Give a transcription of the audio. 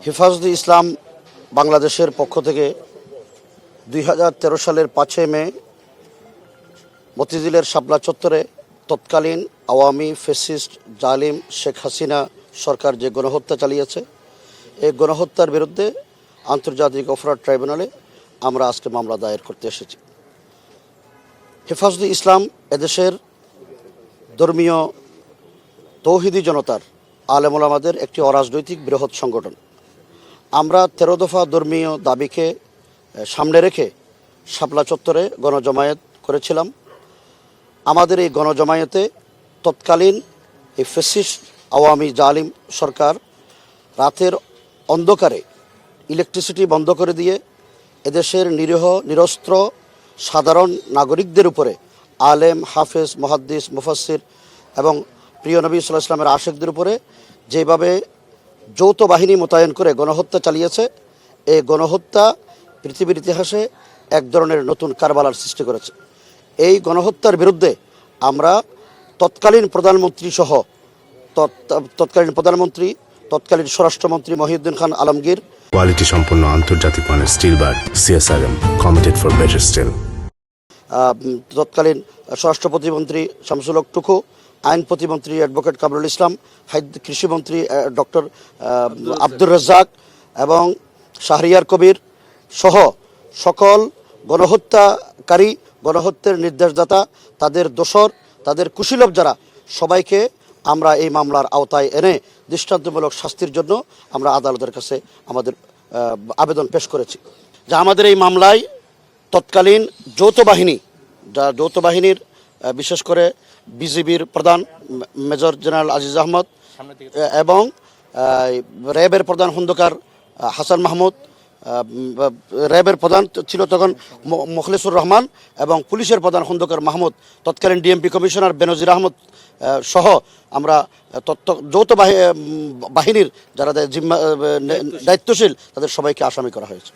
হেফাজতে ইসলাম বাংলাদেশের পক্ষ থেকে 2013 সালের 5 মে মতিঝিলের শাপলা চত্বরে তৎকালীন আওয়ামী ফ্যাসিস্ট জালিম শেখ হাসিনা সরকার যে গণহত্যা চালিয়েছে, এই গণহত্যার বিরুদ্ধে আন্তর্জাতিক অপরাধ ট্রাইব্যুনালে আমরা আজকে মামলা দায়ের করতে এসেছি। হেফাজতে ইসলাম এদেশের ধর্মীয় তৌহিদি জনতার আলেম ওলামাদের একটি অরাজনৈতিক বৃহৎ সংগঠন। আমরা 13 দফা ধর্মীয় দাবিকে সামনে রেখে শাপলা চত্বরে গণজমায়েত করেছিলাম। আমাদের এই গণজমায়েতে তৎকালীন এই ফ্যাসিস্ট আওয়ামী জালিম সরকার রাতের অন্ধকারে ইলেকট্রিসিটি বন্ধ করে দিয়ে এদেশের নিরীহ নিরস্ত্র সাধারণ নাগরিকদের উপরে আলেম, হাফেজ, মুহাদ্দিস, মুফাসসির এবং প্রিয় নবী সাল্লাল্লাহু আলাইহি ওয়াসাল্লামের আশিকদের উপরে যেভাবে যৌথ বাহিনী মোতায়েন করে গণহত্যা চালিয়েছে, এই গণহত্যা পৃথিবীর ইতিহাসে এক ধরনের নতুন কারবালার সৃষ্টি করেছে। এই গণহত্যার বিরুদ্ধে আমরা তৎকালীন প্রধানমন্ত্রী সহ তৎকালীন স্বরাষ্ট্রমন্ত্রী মহিউদ্দিন খান আলমগীর, কোয়ালিটি সম্পন্ন আন্তর্জাতিক মানের still bar CSRM, committed for better still, তৎকালীন স্বরাষ্ট্র প্রতিমন্ত্রী শামসুল হক টুকু, আইন প্রতিমন্ত্রী অ্যাডভোকেট কামরুল ইসলাম, কৃষিমন্ত্রী ডক্টর আব্দুর রাজ্জাক এবং শাহরিয়ার কবির সহ সকল গণহত্যাকারী, গণহত্যার নির্দেশদাতা, তাদের দোসর, তাদের কুশীলব যারা, সবাইকে আমরা এই মামলার আওতায় এনে দৃষ্টান্তমূলক শাস্তির জন্য আমরা আদালতের কাছে আমাদের আবেদন পেশ করেছি। যা আমাদের এই মামলায় তৎকালীন যৌথ বাহিনীর বিশেষ করে বিজিবির প্রধান মেজর জেনারেল আজিজ আহমদ এবং র্যাবের প্রধান খন্দকার হাসান মাহমুদ, র্যাবের প্রধান ছিল তখন মুখলেসুর রহমান এবং পুলিশের প্রধান খন্দকার মাহমুদ, তৎকালীন ডিএমপি কমিশনার বেনজির আহমদ সহ আমরা যৌথ বাহিনীর যারা দায়িত্বশীল তাদের সবাইকে আসামি করা হয়েছে।